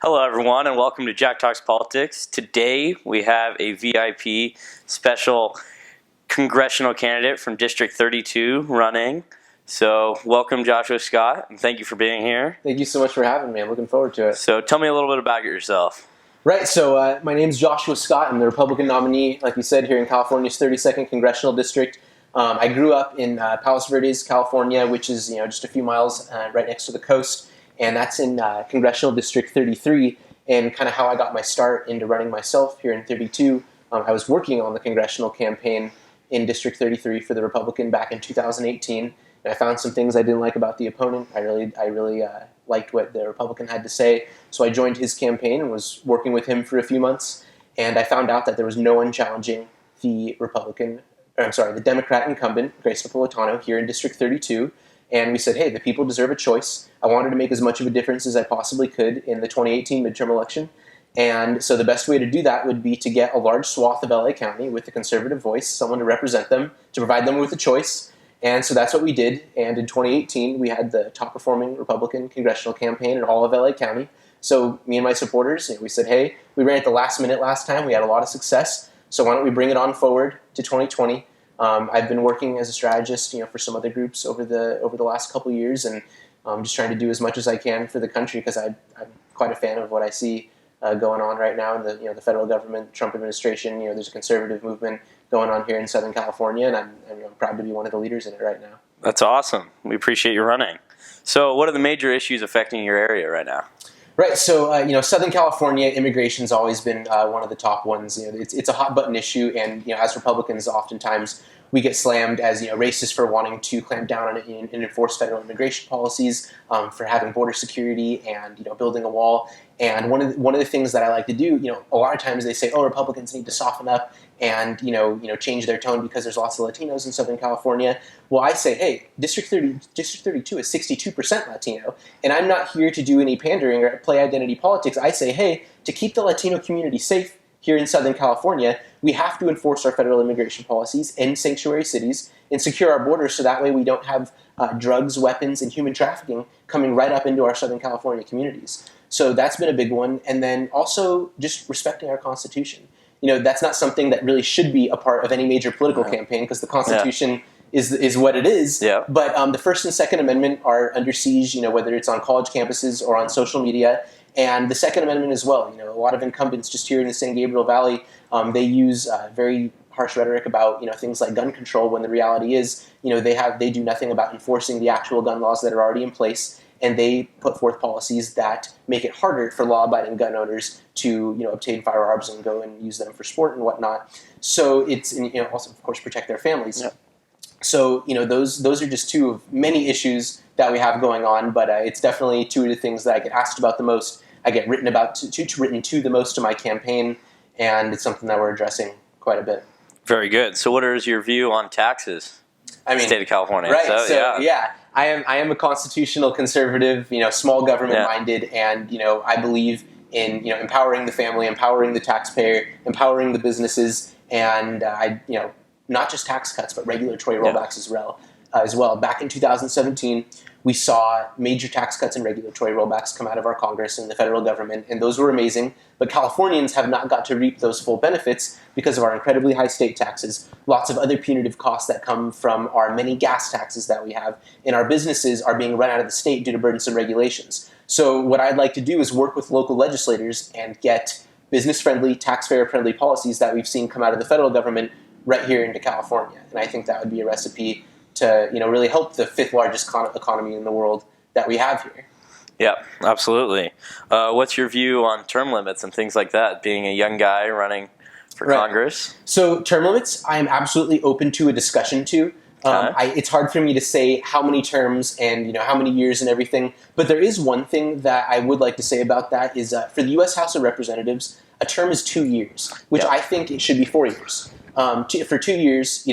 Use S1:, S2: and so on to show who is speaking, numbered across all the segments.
S1: Hello, everyone, and welcome to Jack Talks Politics. Today, we have a VIP special congressional candidate from District 32 running. So, welcome, Joshua Scott, and thank you for being here.
S2: Thank you so much for having me. I'm looking forward to it.
S1: So, tell me a little bit about yourself.
S2: Right, so my name's Joshua Scott. I'm the Republican nominee, like you said, here in California's 32nd Congressional District. I grew up in Palos Verdes, California, which is just a few miles right next to the coast, and that's in Congressional District 33. And kind of how I got my start into running myself here in 32. I was working on the congressional campaign in District 33 for the Republican back in 2018. And I found some things I didn't like about the opponent. I really liked what the Republican had to say. So I joined his campaign and was working with him for a few months. And I found out that there was no one challenging the the Democrat incumbent, Grace Napolitano, here in District 32. And we said, hey, the people deserve a choice. I wanted to make as much of a difference as I possibly could in the 2018 midterm election. And so the best way to do that would be to get a large swath of LA County with a conservative voice, someone to represent them, to provide them with a choice. And so that's what we did. And in 2018, we had the top performing Republican congressional campaign in all of LA County. So me and my supporters, we said, hey, we ran at the last minute last time. We had a lot of success. So why don't we bring it on forward to 2020? I've been working as a strategist, for some other groups over the last couple of years, and just trying to do as much as I can for the country because I'm quite a fan of what I see going on right now in the federal government, Trump administration. There's a conservative movement going on here in Southern California, and I'm proud to be one of the leaders in it right now.
S1: That's awesome. We appreciate you running. So, what are the major issues affecting your area right now?
S2: Right, so Southern California, immigration's always been one of the top ones. It's a hot button issue, and as Republicans, oftentimes we get slammed as racist for wanting to clamp down on it and enforce federal immigration policies, for having border security and building a wall. And one of the things that I like to do, a lot of times they say, oh, Republicans need to soften up and change their tone because there's lots of Latinos in Southern California. Well, I say, hey, District 32 is 62% Latino, and I'm not here to do any pandering or play identity politics. I say, hey, to keep the Latino community safe here in Southern California, we have to enforce our federal immigration policies in sanctuary cities and secure our borders so that way we don't have drugs, weapons, and human trafficking coming right up into our Southern California communities. So that's been a big one. And then also just respecting our Constitution. That's not something that really should be a part of any major political campaign because the Constitution is what it is.
S1: Yeah.
S2: But the First and Second Amendment are under siege, whether it's on college campuses or on social media. And the Second Amendment as well. A lot of incumbents just here in the San Gabriel Valley, they use very harsh rhetoric about things like gun control when the reality is they do nothing about enforcing the actual gun laws that are already in place. And they put forth policies that make it harder for law-abiding gun owners to, obtain firearms and go and use them for sport and whatnot. So it's, also, of course, protect their families. Yep. So, those are just two of many issues that we have going on, but it's definitely two of the things that I get asked about the most. I get written to the most in my campaign, and it's something that we're addressing quite a bit.
S1: Very good. So, what is your view on taxes? State of California.
S2: Right. So yeah. I am a constitutional conservative, small government minded, and I believe in empowering the family, empowering the taxpayer, empowering the businesses, and not just tax cuts but regulatory rollbacks as well. Back in 2017, we saw major tax cuts and regulatory rollbacks come out of our Congress and the federal government, and those were amazing. But Californians have not got to reap those full benefits because of our incredibly high state taxes, lots of other punitive costs that come from our many gas taxes that we have, and our businesses are being run out of the state due to burdensome regulations. So what I'd like to do is work with local legislators and get business-friendly, taxpayer-friendly policies that we've seen come out of the federal government right here into California. And I think that would be a recipe to really help the fifth largest economy in the world that we have here.
S1: Yeah, absolutely. What's your view on term limits and things like that, being a young guy running for Congress?
S2: So term limits, I am absolutely open to a discussion to. It's hard for me to say how many terms and how many years and everything, but there is one thing that I would like to say about that is for the U.S. House of Representatives, a term is 2 years, which I think it should be 4 years. For 2 years,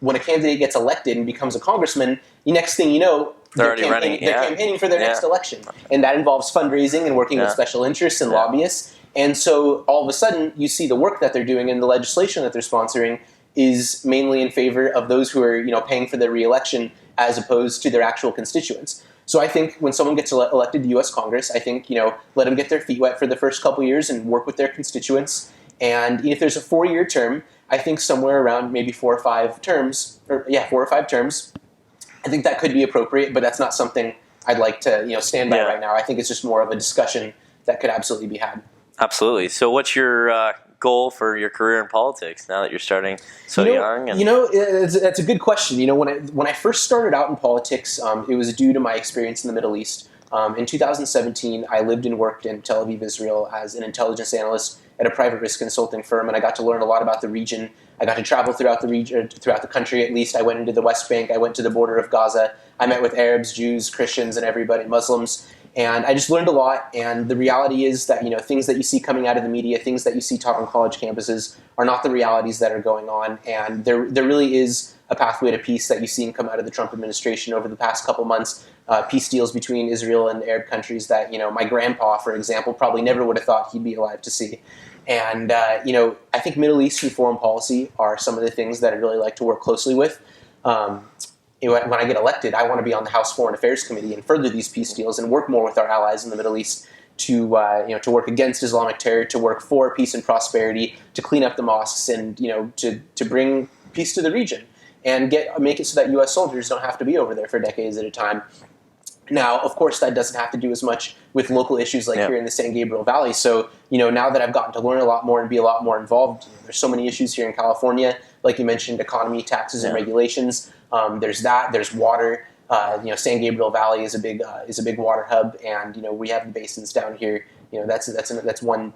S2: when a candidate gets elected and becomes a congressman, the next thing you know, they're campaigning for their next election. And that involves fundraising and working with special interests and lobbyists. And so all of a sudden, you see the work that they're doing and the legislation that they're sponsoring is mainly in favor of those who are paying for their reelection as opposed to their actual constituents. So I think when someone gets elected to U.S. Congress, I think, let them get their feet wet for the first couple years and work with their constituents. And if there's a 4-year term, I think somewhere around maybe 4 or 5 terms, I think that could be appropriate, but that's not something I'd like to, stand by right now. I think it's just more of a discussion that could absolutely be had.
S1: Absolutely. So what's your goal for your career in politics now that you're starting so young?
S2: That's a good question. When I first started out in politics, it was due to my experience in the Middle East. In 2017, I lived and worked in Tel Aviv, Israel as an intelligence analyst at a private risk consulting firm, and I got to learn a lot about the region. I got to travel throughout the region, throughout the country at least. I went into the West Bank. I went to the border of Gaza. I met with Arabs, Jews, Christians, and everybody, Muslims. And I just learned a lot, and the reality is that, things that you see coming out of the media, things that you see taught on college campuses are not the realities that are going on, and there really is a pathway to peace that you've seen come out of the Trump administration over the past couple months, peace deals between Israel and Arab countries that, my grandpa, for example, probably never would have thought he'd be alive to see. And, I think Middle East and foreign policy are some of the things that I'd really like to work closely with. When I get elected, I want to be on the House Foreign Affairs Committee and further these peace deals and work more with our allies in the Middle East to work against Islamic terror, to work for peace and prosperity, to clean up the mosques, and to bring peace to the region and make it so that U.S. soldiers don't have to be over there for decades at a time. Now, of course, that doesn't have to do as much with local issues like here in the San Gabriel Valley. So, now that I've gotten to learn a lot more and be a lot more involved, there's so many issues here in California, like you mentioned, economy, taxes, and regulations. There's that. There's water. San Gabriel Valley is a big water hub, and we have the basins down here. That's one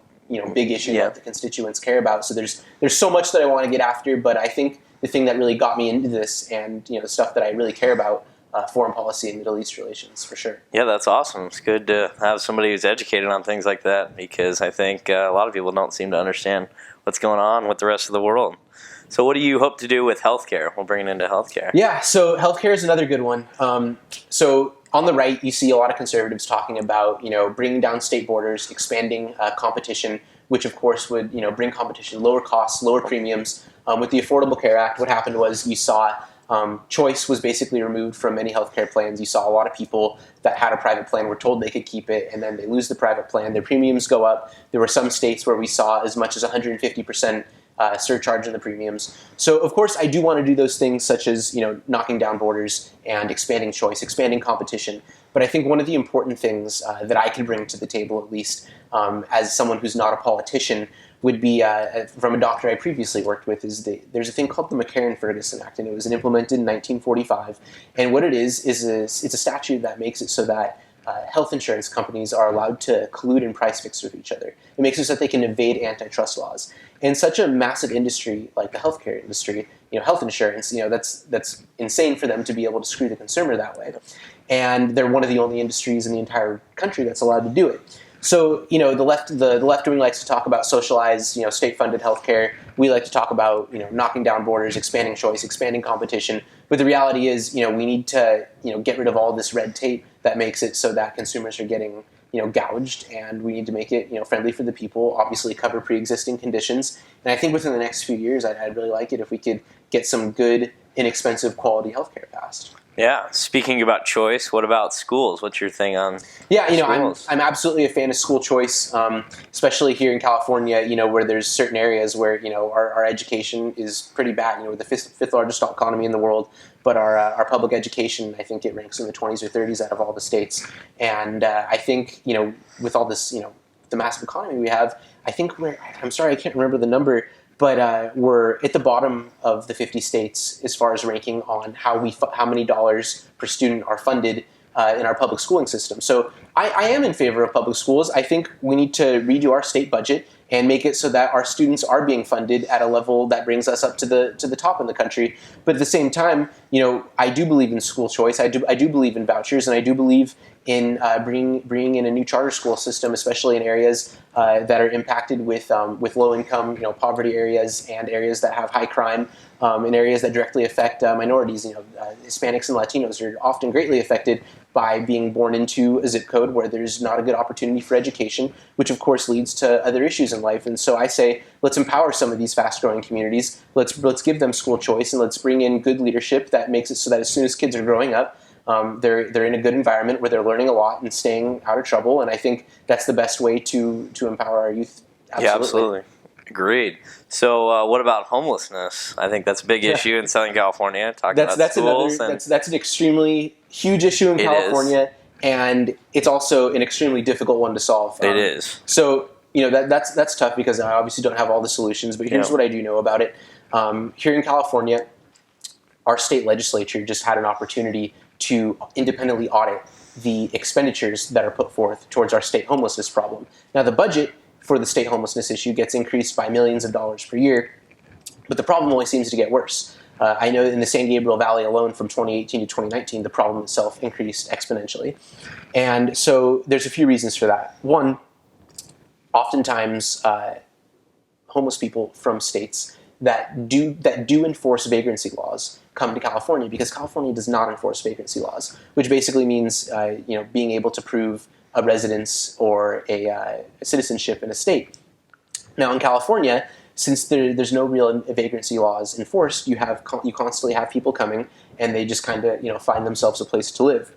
S2: big issue that the constituents care about. So there's so much that I want to get after, but I think the thing that really got me into this, and the stuff that I really care about, foreign policy and Middle East relations, for sure.
S1: Yeah, that's awesome. It's good to have somebody who's educated on things like that, because I think a lot of people don't seem to understand what's going on with the rest of the world. So what do you hope to do with healthcare? We'll bring it into healthcare.
S2: Yeah, so healthcare is another good one. So on the right, you see a lot of conservatives talking about, bringing down state borders, expanding competition, which of course would, bring competition, lower costs, lower premiums. With the Affordable Care Act, what happened was you saw choice was basically removed from many healthcare plans. You saw a lot of people that had a private plan were told they could keep it, and then they lose the private plan. Their premiums go up. There were some states where we saw as much as 150% surcharge in the premiums. So, of course, I do want to do those things such as, knocking down borders and expanding choice, expanding competition. But I think one of the important things that I can bring to the table, at least as someone who's not a politician, would be from a doctor I previously worked with. There's a thing called the McCarran-Ferguson Act, and it was implemented in 1945. And what it is it's a statute that makes it so that health insurance companies are allowed to collude and price fix with each other. It makes it so that they can evade antitrust laws. And such a massive industry like the healthcare industry, health insurance, that's insane for them to be able to screw the consumer that way. And they're one of the only industries in the entire country that's allowed to do it. So, the left wing likes to talk about socialized, state-funded healthcare. We like to talk about, knocking down borders, expanding choice, expanding competition. But the reality is, we need to, get rid of all this red tape that makes it so that consumers are getting, gouged, and we need to make it, friendly for the people, obviously cover pre-existing conditions. And I think within the next few years, I'd really like it if we could get some good, inexpensive, quality healthcare passed.
S1: Yeah. Speaking about choice, what about schools? What's your thing on schools?
S2: I'm absolutely a fan of school choice, especially here in California, where there's certain areas where, our education is pretty bad. We're the fifth largest economy in the world, but our public education, I think it ranks in the 20s or 30s out of all the states. And I think, with all this, the massive economy we have, I think I'm sorry, I can't remember the number, but we're at the bottom of the 50 states as far as ranking on how many dollars per student are funded in our public schooling system. So I am in favor of public schools. I think we need to redo our state budget and make it so that our students are being funded at a level that brings us up to the top in the country. But at the same time, I do believe in school choice. I do believe in vouchers, and I do believe in bringing in a new charter school system, especially in areas that are impacted with low income, poverty areas, and areas that have high crime, in areas that directly affect minorities. Hispanics and Latinos are often greatly affected by being born into a zip code where there's not a good opportunity for education, which of course leads to other issues in life. And so I say, let's empower some of these fast-growing communities. Let's give them school choice, and let's bring in good leadership that makes it so that as soon as kids are growing up, They're in a good environment where they're learning a lot and staying out of trouble. And I think that's the best way to empower our youth. Absolutely.
S1: Yeah, absolutely. Agreed. So, what about homelessness? I think that's a big issue in Southern California. Talking about schools,
S2: that's an extremely huge issue in California, and it's also an extremely difficult one to solve.
S1: It is.
S2: So, that's tough because I obviously don't have all the solutions. But here's what I do know about it. Here in California, our state legislature just had an opportunity to independently audit the expenditures that are put forth towards our state homelessness problem. Now, the budget for the state homelessness issue gets increased by millions of dollars per year, but the problem only seems to get worse. I know in the San Gabriel Valley alone from 2018 to 2019, the problem itself increased exponentially. And so there's a few reasons for that. One, oftentimes homeless people from states that do enforce vagrancy laws come to California because California does not enforce vagrancy laws, which basically means being able to prove a residence or a citizenship in a state. Now in California, since there's no real vagrancy laws enforced, you constantly have people coming and they just kind of find themselves a place to live.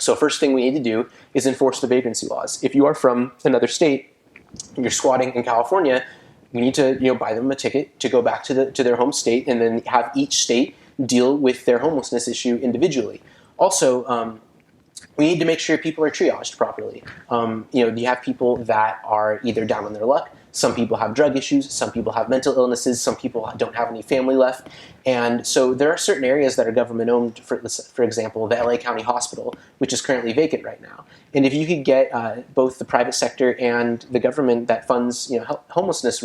S2: So first thing we need to do is enforce the vagrancy laws. If you are from another state and you're squatting in California, we need to buy them a ticket to go back to their home state and then have each state deal with their homelessness issue individually. Also, we need to make sure people are triaged properly. You have people that are either down on their luck. Some people have drug issues. Some people have mental illnesses. Some people don't have any family left. And so there are certain areas that are government-owned, for example, the LA County Hospital, which is currently vacant right now. And if you could get both the private sector and the government that funds homelessness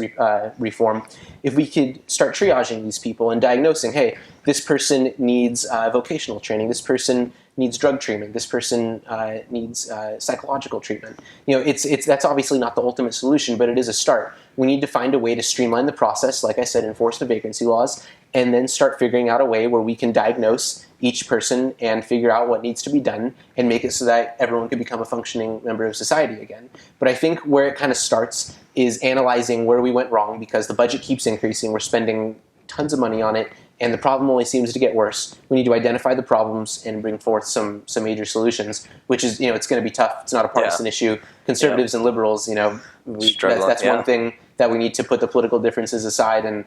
S2: reform, if we could start triaging these people and diagnosing, hey, this person needs vocational training, this person needs drug treatment, this person needs psychological treatment. That's obviously not the ultimate solution, but it is a start. We need to find a way to streamline the process, like I said, enforce the vacancy laws, and then start figuring out a way where we can diagnose each person and figure out what needs to be done and make it so that everyone can become a functioning member of society again. But I think where it kind of starts is analyzing where we went wrong because the budget keeps increasing. We're spending tons of money on it, and the problem only seems to get worse. We need to identify the problems and bring forth some major solutions, which is, it's going to be tough. It's not a partisan issue. Conservatives and liberals, that's one thing that we need to put the political differences aside and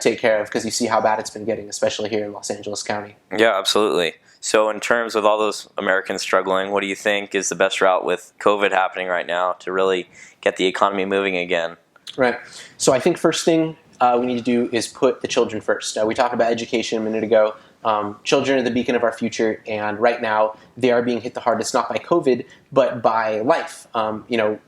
S2: take care of because you see how bad it's been getting, especially here in Los Angeles County.
S1: Yeah, absolutely. So in terms of all those Americans struggling, what do you think is the best route with COVID happening right now to really get the economy moving again?
S2: Right. So I think first thing we need to do is put the children first. We talked about education a minute ago. Children are the beacon of our future, and right now they are being hit the hardest, not by COVID, but by life.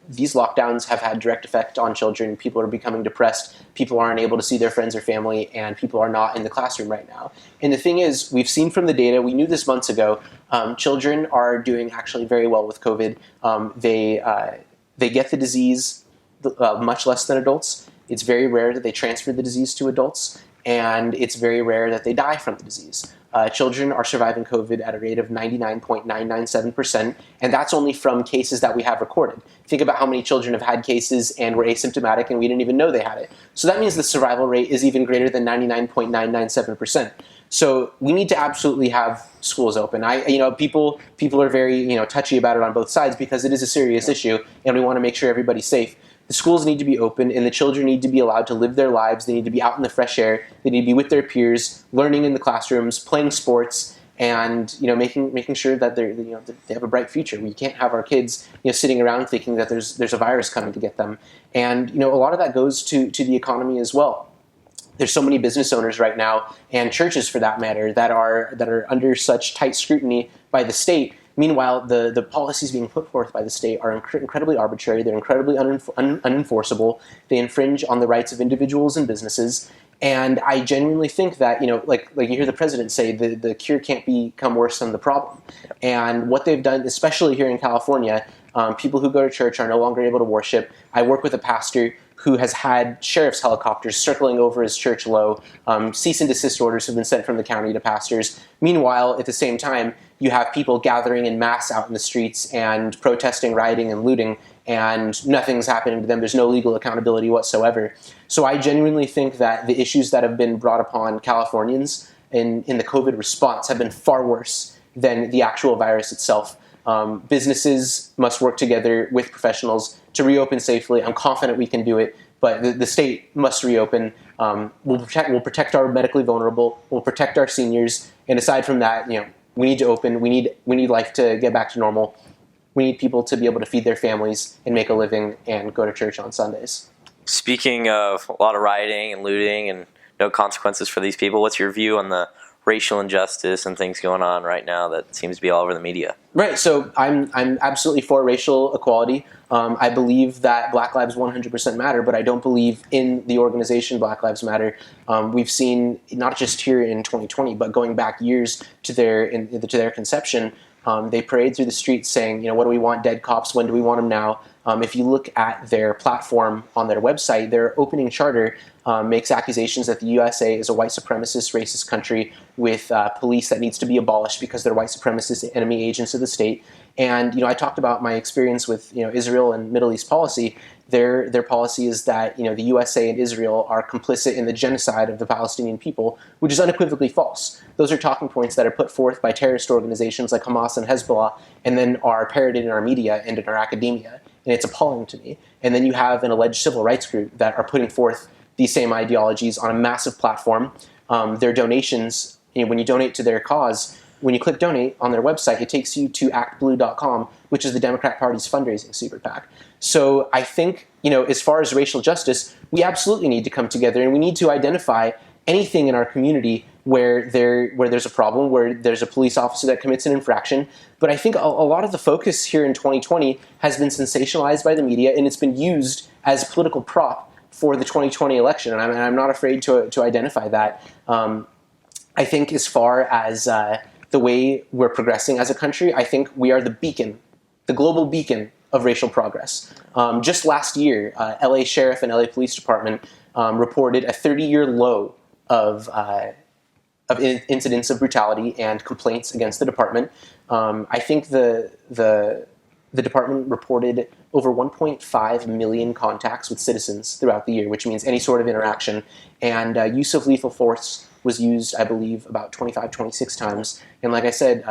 S2: These lockdowns have had direct effect on children. People are becoming depressed. People aren't able to see their friends or family, and people are not in the classroom right now. And the thing is, we've seen from the data, we knew this months ago, children are doing actually very well with COVID. They get the disease much less than adults. It's very rare that they transfer the disease to adults, and it's very rare that they die from the disease. Children are surviving COVID at a rate of 99.997%, and that's only from cases that we have recorded. Think about how many children have had cases and were asymptomatic and we didn't even know they had it. So that means the survival rate is even greater than 99.997%. So we need to absolutely have schools open. People are very touchy about it on both sides because it is a serious issue, and we want to make sure everybody's safe. The schools need to be open, and the children need to be allowed to live their lives. They need to be out in the fresh air. They need to be with their peers, learning in the classrooms, playing sports, and making sure that they have a bright future. We can't have our kids sitting around thinking that there's a virus coming to get them. And a lot of that goes to the economy as well. There's so many business owners right now, and churches for that matter, that are under such tight scrutiny by the state. Meanwhile, the policies being put forth by the state are incredibly arbitrary. They're incredibly unenforceable. They infringe on the rights of individuals and businesses. And I genuinely think that, like you hear the president say, the cure can't become worse than the problem. And what they've done, especially here in California, people who go to church are no longer able to worship. I work with a pastor who has had sheriff's helicopters circling over his church low. Cease and desist orders have been sent from the county to pastors. Meanwhile, at the same time, you have people gathering in mass out in the streets and protesting, rioting, and looting, and nothing's happening to them. There's no legal accountability whatsoever. So I genuinely think that the issues that have been brought upon Californians in the COVID response have been far worse than the actual virus itself. Businesses must work together with professionals to reopen safely. I'm confident we can do it, but the state must reopen. We'll protect our medically vulnerable. We'll protect our seniors. And aside from that, we need to open. We need life to get back to normal. We need people to be able to feed their families and make a living and go to church on Sundays.
S1: Speaking of a lot of rioting and looting and no consequences for these people, what's your view on the racial injustice and things going on right now that seems to be all over the media?
S2: Right. So I'm absolutely for racial equality. I believe that Black Lives 100% matter, but I don't believe in the organization Black Lives Matter. We've seen, not just here in 2020, but going back years to their conception, they parade through the streets saying, what do we want? Dead cops. When do we want them now? If you look at their platform on their website, their opening charter makes accusations that the USA is a white supremacist, racist country with police that needs to be abolished because they're white supremacist enemy agents of the state. And I talked about my experience with Israel and Middle East policy. Their policy is that the USA and Israel are complicit in the genocide of the Palestinian people, which is unequivocally false. Those are talking points that are put forth by terrorist organizations like Hamas and Hezbollah, and then are parroted in our media and in our academia. And it's appalling to me. And then you have an alleged civil rights group that are putting forth these same ideologies on a massive platform. Their donations, when you donate to their cause, when you click donate on their website, it takes you to actblue.com, which is the Democrat Party's fundraising super PAC. So I think, as far as racial justice, we absolutely need to come together, and we need to identify anything in our community where there's a problem, where there's a police officer that commits an infraction. But I think a lot of the focus here in 2020 has been sensationalized by the media, and it's been used as a political prop for the 2020 election, and I'm not afraid to identify that. I think as far as the way we're progressing as a country, I think we are the beacon, the global beacon of racial progress. Just last year, LA Sheriff and LA Police Department reported a 30-year low of incidents of brutality and complaints against the department. I think the department reported over 1.5 million contacts with citizens throughout the year, which means any sort of interaction. And use of lethal force was used, I believe, about 25, 26 times. And like I said,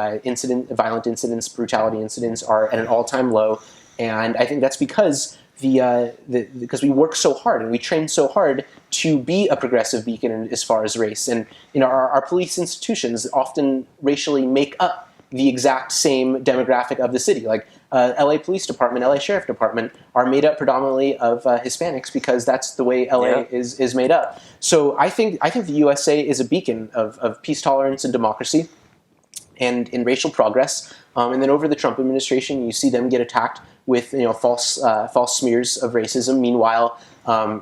S2: violent incidents, brutality incidents are at an all-time low. And I think that's because because we work so hard and we train so hard to be a progressive beacon as far as race. And our police institutions often racially make up the exact same demographic of the city. Like LA Police Department, LA Sheriff Department are made up predominantly of Hispanics because that's the way LA is made up. So I think the USA is a beacon of peace, tolerance, and democracy, and in racial progress. And then over the Trump administration, you see them get attacked with false smears of racism. Meanwhile,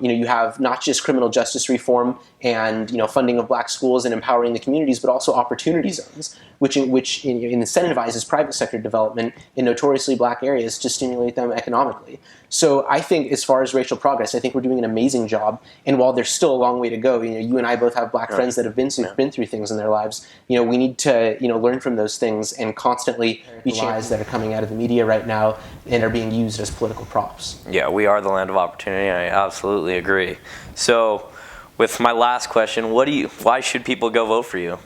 S2: you have not just criminal justice reform and funding of black schools and empowering the communities, but also opportunity zones, which incentivizes private sector development in notoriously black areas to stimulate them economically. So I think as far as racial progress, I think we're doing an amazing job. And while there's still a long way to go, you and I both have black friends that have been through things in their lives. We need to learn from those things and constantly be lies that are coming out of the media right now and are being used as political props. Yeah,
S1: we are the land of opportunity. I absolutely agree. So, with my last question, why should people go vote for you?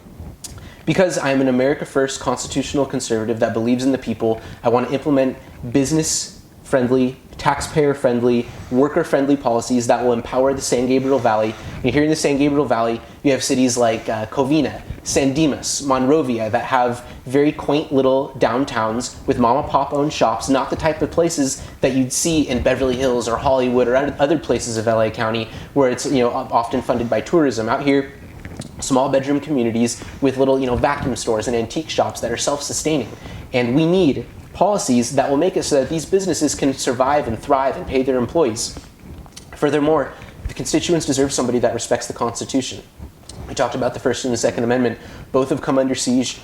S2: Because I'm an America First constitutional conservative that believes in the people. I want to implement business-friendly, taxpayer-friendly, worker-friendly policies that will empower the San Gabriel Valley. And here in the San Gabriel Valley, you have cities like Covina, San Dimas, Monrovia that have very quaint little downtowns with mom-and-pop owned shops, not the type of places that you'd see in Beverly Hills or Hollywood or other places of LA County where it's often funded by tourism. Out here, small bedroom communities with little vacuum stores and antique shops that are self-sustaining. And we need policies that will make it so that these businesses can survive and thrive and pay their employees. Furthermore, the constituents deserve somebody that respects the Constitution. We talked about the First and the Second Amendment. Both have come under siege,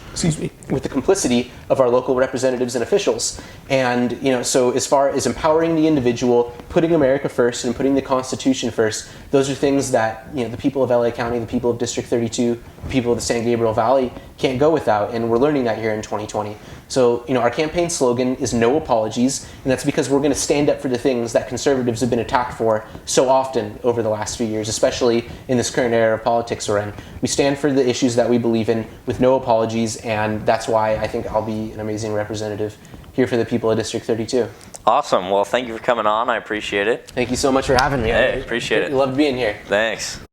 S2: with the complicity of our local representatives and officials. And, so as far as empowering the individual, putting America first and putting the Constitution first, those are things that, the people of LA County, the people of District 32, the people of the San Gabriel Valley can't go without. And we're learning that here in 2020. So, our campaign slogan is no apologies, and that's because we're going to stand up for the things that conservatives have been attacked for so often over the last few years, especially in this current era of politics we're in. We stand for the issues that we believe in with no apologies, and that's why I think I'll be an amazing representative here for the people of District 32.
S1: Awesome. Well, thank you for coming on. I appreciate it.
S2: Thank you so much for having me.
S1: Hey, appreciate it.
S2: Love being here.
S1: Thanks.